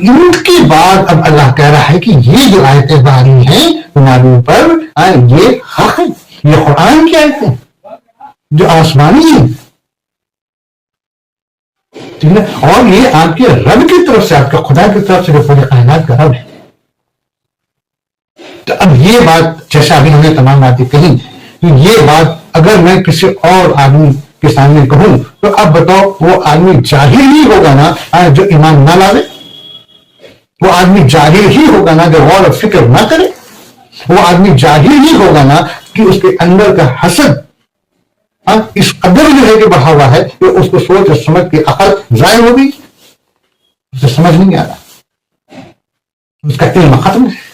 ان کے بعد اب اللہ کہہ رہا ہے کہ یہ جو آیتیں باری ہیں تمہارے اوپر یہ حق ہے، یہ قرآن کی آیتیں جو آسمانی ہیں، ٹھیک ہے، اور یہ آپ کے رب کی طرف سے، آپ کے خدا کی طرف سے جو پورے کائنات کا رب ہے۔ تو اب یہ بات جیسے ابھی ہم نے تمام باتیں کہی، یہ بات اگر میں کسی اور آدمی کے سامنے کہوں تو اب بتاؤ وہ آدمی جاہل ہی ہوگا نا جو ایمان نہ لاوے؟ وہ آدمی جاہل ہی ہوگا نا جو غور و فکر نہ کرے؟ وہ آدمی جاہل ہی ہوگا نا کہ اس کے اندر کا حسد اس قدر جو ہے کہ بڑھا ہوا ہے کہ اس کو سوچ اور سمجھ کے عقل ضائع ہو گئی، اسے سمجھ نہیں آ رہا، اس کا علم ختم ہے۔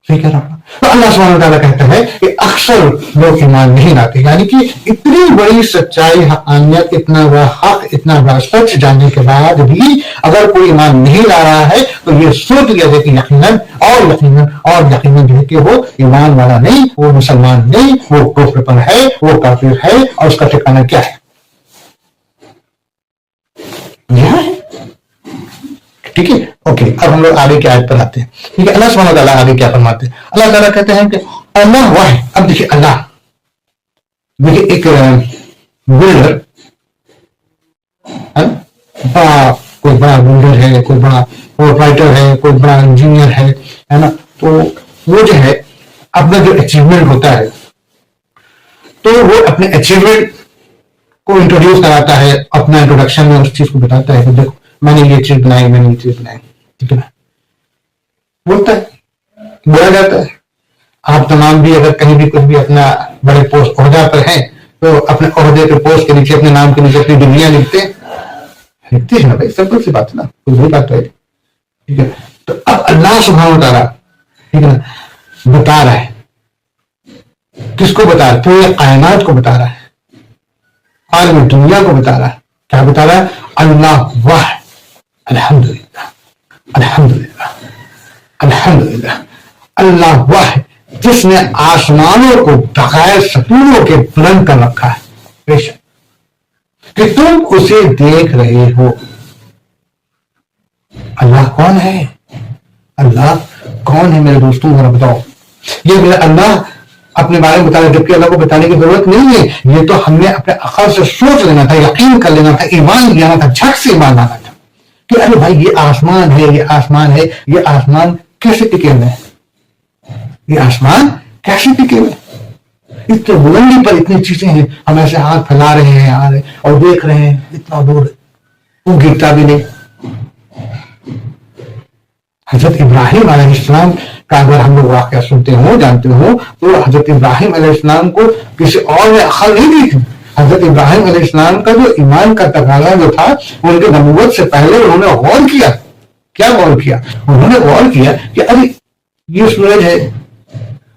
ٹھیک ہے نا؟ تو اللہ سبحانہ وتعالیٰ کہتا ہے کہ اکثر لوگ ایمان نہیں لاتے، یعنی کہ اتنی بڑی سچائی، حقانیت، اتنا بڑا حق، اتنا بڑا سچ جاننے کے بعد بھی اگر کوئی ایمان نہیں لا رہا ہے تو یہ سوچ لیا جائے کہ یقیناً جو ہے کہ وہ ایمان والا نہیں، وہ مسلمان نہیں، وہ کفر پر ہے، وہ کافر ہے، اور اس کا ٹھکانہ کیا ہے؟ یہاں ہے۔ ٹھیک ہے، اوکے، اب ہم لوگ آگے کی آیت پر آتے ہیں۔ ٹھیک ہے، اللہ سبحانہ وتعالیٰ آگے کیا فرماتے ہیں؟ اللہ تعالیٰ کہتے ہیں کہ اللہ واحد۔ اب دیکھیے اللہ، دیکھیے ایک بلڈر، کوئی بڑا بلڈر ہے، کوئی بڑا پروپرائٹر ہے، کوئی بڑا انجینئر ہے نا، تو وہ جو ہے اپنا جو اچیومنٹ ہوتا ہے تو وہ اپنے اچیومنٹ کو انٹروڈیوس کراتا ہے، اپنا انٹروڈکشن میں اس چیز کو بتاتا ہے کہ دیکھو میں نے یہ چیز بنائی، میں نے یہ چیز بنائی، ٹھیک ہے نا، بولتا ہے، بولا جاتا ہے۔ آپ تمام بھی اگر کہیں بھی کچھ بھی اپنا بڑے پوسٹ عہدہ پر ہیں تو اپنے عہدے کے پوسٹ کے نیچے، اپنے نام کے نیچے اپنی ڈگریاں لکھتے ہیں نا بھائی، سمپل سی بات ہے نا، کوئی بڑی بات ہے، ٹھیک ہے۔ تو اب اللہ سبحانہ وتعالیٰ ٹھیک ہے نا بتا رہا ہے، کس کو بتا رہا ہے؟ پورے کائنات کو بتا رہا ہے، عالم دنیا کو بتا رہا ہے۔ کیا بتا رہا ہے؟ اللہ واحد، الحمدللہ، الحمدللہ، الحمدللہ، اللہ واحد جس نے آسمانوں کو بغیر ستونوں کے بلند کر رکھا ہے، بے شک کہ تم اسے دیکھ رہے ہو۔ اللہ کون ہے؟ اللہ کون ہے میرے دوستوں؟ ذرا بتاؤ۔ یہ میرا اللہ اپنے بارے میں بتا رہا، جبکہ اللہ کو بتانے کی ضرورت نہیں ہے، یہ تو ہم نے اپنے عقل سے سوچ لینا تھا، یقین کر لینا تھا، ایمان لانا تھا، جھٹ سے ایمان لانا تھا کہ ارے بھائی یہ آسمان ہے، یہ آسمان ہے، یہ آسمان کیسے ٹکے ہوئے ہیں؟ یہ آسمان کیسے ٹکے ہوئے ہیں؟ اتنے بلندی پر اتنی چیزیں ہیں، ہم ایسے ہاتھ پھیلا رہے ہیں آ رہے اور دیکھ رہے ہیں اتنا دور، وہ گرتا بھی نہیں۔ حضرت ابراہیم علیہ السلام کا اگر ہم لوگ واقعہ سنتے ہوں، جانتے ہوں، تو حضرت ابراہیم علیہ السلام کو کسی اور نے عقل نہیں دی تھی۔ حضرت ابراہیم علیہ السلام کا جو ایمان کا تقاضا جو تھا، ان کے نبوت سے پہلے انہوں نے غور کیا۔ کیا غور کیا؟ انہوں نے غور کیا کہ ارے یہ سورج ہے،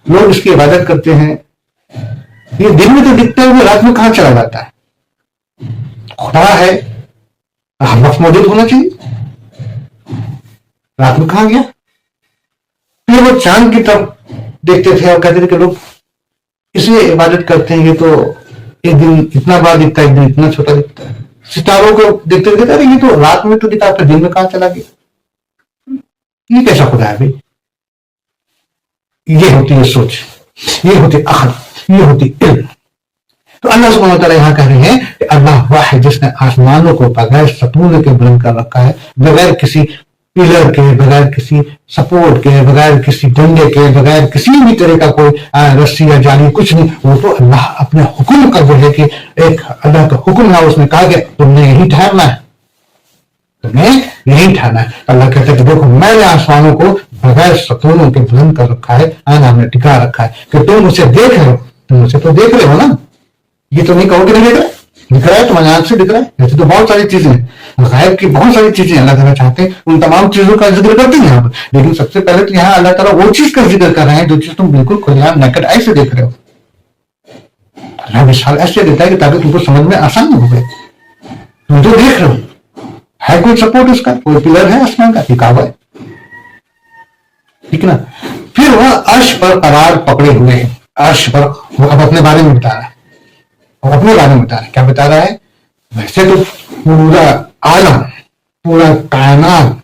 لوگ اس کی عبادت کرتے ہیں، یہ دن میں تو دکھتا ہے، وہ رات میں کہاں چلا جاتا ہے؟ خدا ہے، ہر وقت موجود ہونا چاہیے، رات میں کہاں گیا؟ پھر وہ چاند کی طرف دیکھتے تھے اور کہتے تھے کہ لوگ اس لیے عبادت کرتے ہیں، یہ تو ایک دن اتنا بڑا دکھتا ہے، ایک دن اتنا چھوٹا دکھتا ہے۔ ستاروں کو دیکھتے تھے، ارے یہ تو رات میں تو دکھا تھا، دن میں کہاں چلا گیا؟ یہ کیسا خدا ہے بھائی؟ یہ ہوتی ہے سوچ، یہ ہوتی عقل، یہ ہوتی علم۔ تو اللہ سبحانہ وتعالیٰ یہاں کہہ رہے ہیں کہ اللہ واحد جس نے آسمانوں کو بغیر ستون کے بلند کر رکھا ہے، بغیر کسی پلر کے، بغیر کسی سپورٹ کے، بغیر کسی ڈنڈے کے، بغیر کسی بھی طرح کا کوئی رسی یا جالی، کچھ نہیں، وہ تو اللہ اپنے حکم کا جو ہے کہ ایک اللہ کا حکم ہے، اس نے کہا کہ تم نے یہی ٹھہرنا ہے، تمہیں یہی ٹھہرنا ہے۔ اللہ کہتا ہے کہ دیکھو میں نے آسمانوں کو بغیر ستونوں کے بلند کر رکھا ہے، ہم نے ٹکا رکھا ہے کہ تم اسے دیکھ رہے ہو، تم اسے تو دیکھ رہے ہو نا، یہ تو نہیں کہو کہ نہیں دیکھ رہے، دکھ رہا ہے، تمہاری آنکھ سے دکھ رہا ہے۔ ایسے تو بہت ساری چیزیں ہیں، غائب کی بہت ساری چیزیں اللہ تعالیٰ چاہتے ہیں، ان تمام چیزوں کا ذکر کرتے ہیں یہاں پر، لیکن سب سے پہلے تو یہاں اللہ تعالیٰ وہ چیز کا ذکر کر رہے ہیں جو چیز تم بالکل کھلے نیکڈ آئی سے دیکھ رہے ہو۔ اللہ مثال ایسے دیتا ہے کہ تاکہ تم کو سمجھ میں آسان ہو گئے، تم تو دیکھ رہے ہو، ہے کوئی سپورٹ اس کا، کوئی پلر ہے آسمان کا، ٹکا ہوا ہے، ٹھیک نا۔ پھر وہ عرش پر قرار پکڑے ہوئے ہیں، عرش پر وہ اب اپنے بارے میں بتا رہا ہے، اور اپنے بارے میں بتا رہا ہے، کیا بتا رہا ہے؟ ویسے تو پورا عالم، پورا کائنات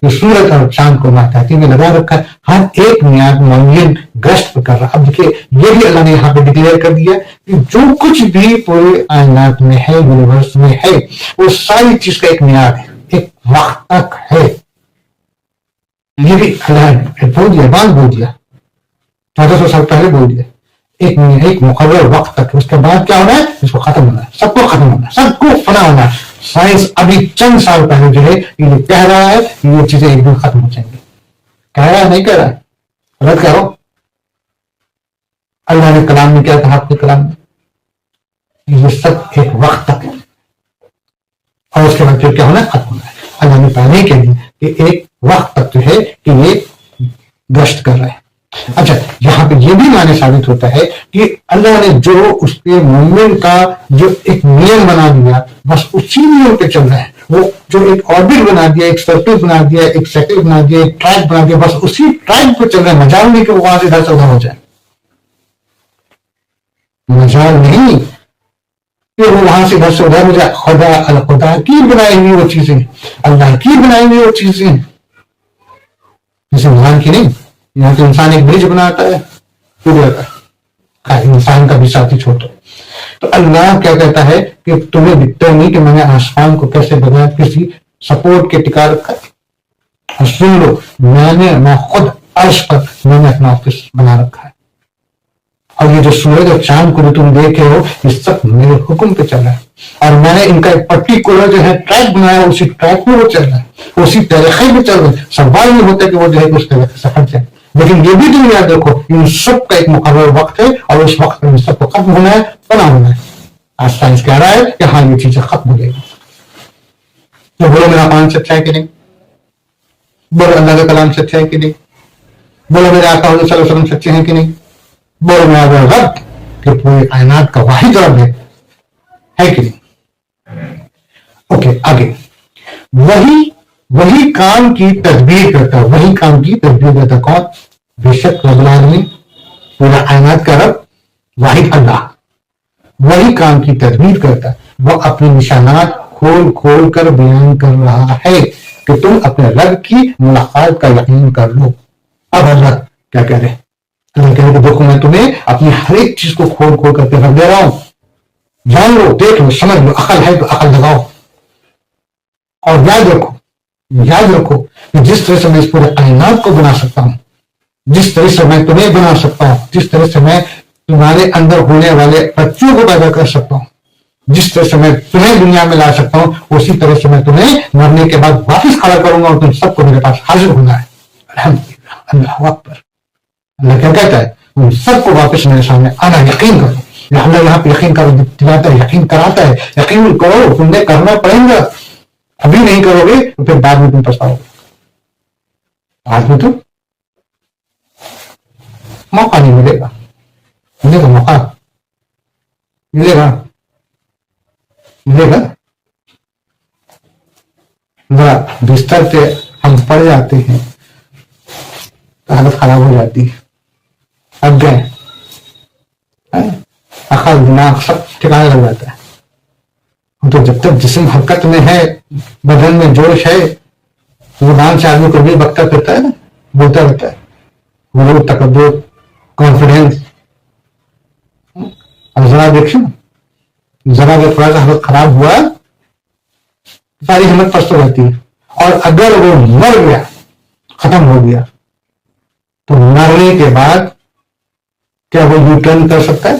کہ سورج اور چاند کو محتاطی میں لگا رکھا ہے، ہر ایک نیاد معین گشت کر رہا. اب دیکھیے یہ بھی اللہ نے یہاں پہ ڈکلیئر کر دیا کہ جو کچھ بھی پورے کائنات میں ہے، یونیورس میں ہے، وہ ساری چیز کا ایک نیاد ہے، ایک وقت تک ہے. یہ بھی اللہ نے بول دیا، بول دیا 1400 سال پہلے بول دیا، ایک مقرر وقت تک. اس کے بعد کیا ہونا ہے؟ اس کو ختم ہونا ہے، سب کو ختم ہونا ہے، سب کو فنا ہونا ہے. سائنس ابھی چند سال پہلے جو ہے یہ کہہ رہا ہے کہ یہ چیزیں ایک دن ختم ہو جائیں گی. کہہ رہا ہے نہیں کہہ رہا ہے؟ غلط کہہ رہا ہو. اللہ نے کلام میں کیا کہا؟ آپ کے کلام میں یہ سب ایک وقت تک ہے، اور اس کے بعد پھر کیا ہونا ہے؟ ختم ہونا ہے. اللہ نے پہلے کہہ دیا کہ ایک وقت تک جو ہے کہ یہ گشت کر رہا ہے. اچھا، یہاں پہ یہ بھی معنی ثابت ہوتا ہے کہ اللہ نے جو اس کے مومن کا جو ایک نیم بنا دیا، بس اسی نیم پہ چل رہا ہے. وہ جو ایک آربٹ بنا دیا، ایک سرکل بنا دیا، ایک سائیکل بنا دیا، ایک ٹریک بنا دیا، بس اسی ٹریک پہ چل رہا ہے. مجال نہیں کہ وہ وہاں سے ادھر سے ادھر ہو جائے، مجال نہیں کہ وہ وہاں سے ادھر سے ادھر ہو جائے. خدا کی بنائی ہوئی وہ چیزیں، اللہ کی بنائی ہوئی وہ چیزیں، جیسے انسان کی نہیں. یہاں تو انسان ایک برج بناتا ہے، ٹوٹ جاتا ہے، انسان کا بھی ساتھی چھوٹا. تو اللہ کیا کہتا ہے کہ تمہیں دکھتا نہیں کہ میں نے آسمان کو کیسے بنایا، کسی سپورٹ کے ٹکا رکھا ہے. اور سن لو، میں خود عرش پر میں نے اپنا آفس بنا رکھا ہے. اور یہ جو سورج اور چاند کو جو تم دیکھ رہے ہو، یہ سب میرے حکم پہ چل رہا ہے. اور میں نے ان کا ایک پرٹیکولر جو ہے ٹریک بنایا، اسی ٹریک میں وہ چل رہا ہے، اسی طریقے میں چل رہا ہے. سوال یہ ہوتا ہے کہ وہ جو ہے اس طریقے سے ہٹ جائے. لیکن یہ بھی تم یاد رکھو، ان سب کا ایک مقرر وقت ہے، اور اس وقت میں سب کو ختم ہونا ہے، بنا ہونا ہے. آج سائنس کہہ رہا ہے کہ ہاں یہ چیزیں ختم ہو جائے گی. تو بولو میرا قرآن سچا ہے کہ نہیں؟ بولو اللہ کا کلام سچا ہے کہ نہیں؟ بولو میرے آقا حضرت صلی اللہ علیہ وسلم سچے ہیں کہ نہیں؟ بولو میرا رب کہ پورے کائنات کا واحد رب ہے کہ نہیں؟ اوکے، آگے. وہی کام کی تدبیر کرتا ہے. وہی کام کی تدبیر کرتا. کون؟ بے شک رب العالمین، پورا کائنات کا رب، واحد اللہ. وہی کام کی تدبیر کرتا ہے. وہ اپنے نشانات کھول کھول کر بیان کر رہا ہے کہ تم اپنے رب کی ملاقات کا یقین کر لو. اب اللہ کیا کہہ رہے ہیں؟ اللہ کہہ رہے کہ دیکھو میں تمہیں اپنی ہر ایک چیز کو کھول کھول کر کے رکھ دے رہا ہوں. جان لو، دیکھ لو، سمجھ لو. عقل ہے تو عقل لگاؤ. اور یاد رکھو کہ جس طرح سے میں اس پورے کائنات کو بنا سکتا ہوں، جس طرح سے میں تمہیں بنا سکتا ہوں، جس طرح سے میں تمہارے اندر ہونے والے بچوں کو پیدا کر سکتا ہوں، جس طرح سے میں تمہیں دنیا میں لا سکتا ہوں، اسی طرح سے میں تمہیں مرنے کے بعد واپس کھڑا کروں گا اور تم سب کو میرے پاس حاضر ہونا ہے. الحمدللہ، اللہ اکبر. اللہ کیا کہتا ہے؟ تم سب کو واپس میرے سامنے آنا. یقین کرو. اللہ یہاں پہ یقین دلاتا ہے، یقین کراتا ہے. یقین کرو، تم نے کرنا پڑے گا. ابھی نہیں کرو گے تو پھر بعد میں تم پچھتاؤ گے. بعد میں تو موقع نہیں ملے گا. موقع ملے گا. ذرا بستر پہ ہم پڑ جاتے ہیں تو حالت خراب ہو جاتی ہے. اب گئے عقل دماغ سب ٹھکانے لگ جاتا ہے. تو جب تک جسم حرکت میں ہے، بدن میں جوش ہے، زبان سے آدمی کو بھی بکتا کرتا ہے نا، بولتا رہتا ہے. وہ تکبر، کانفیڈینس. اور ذرا دیکھیں، ذرا اگر تھوڑا سا حالت خراب ہوا ساری ہمت پست ہو جاتی ہے. اور اگر وہ مر گیا، ختم ہو گیا، تو مرنے کے بعد کیا وہ یو ٹرن کر سکتا ہے؟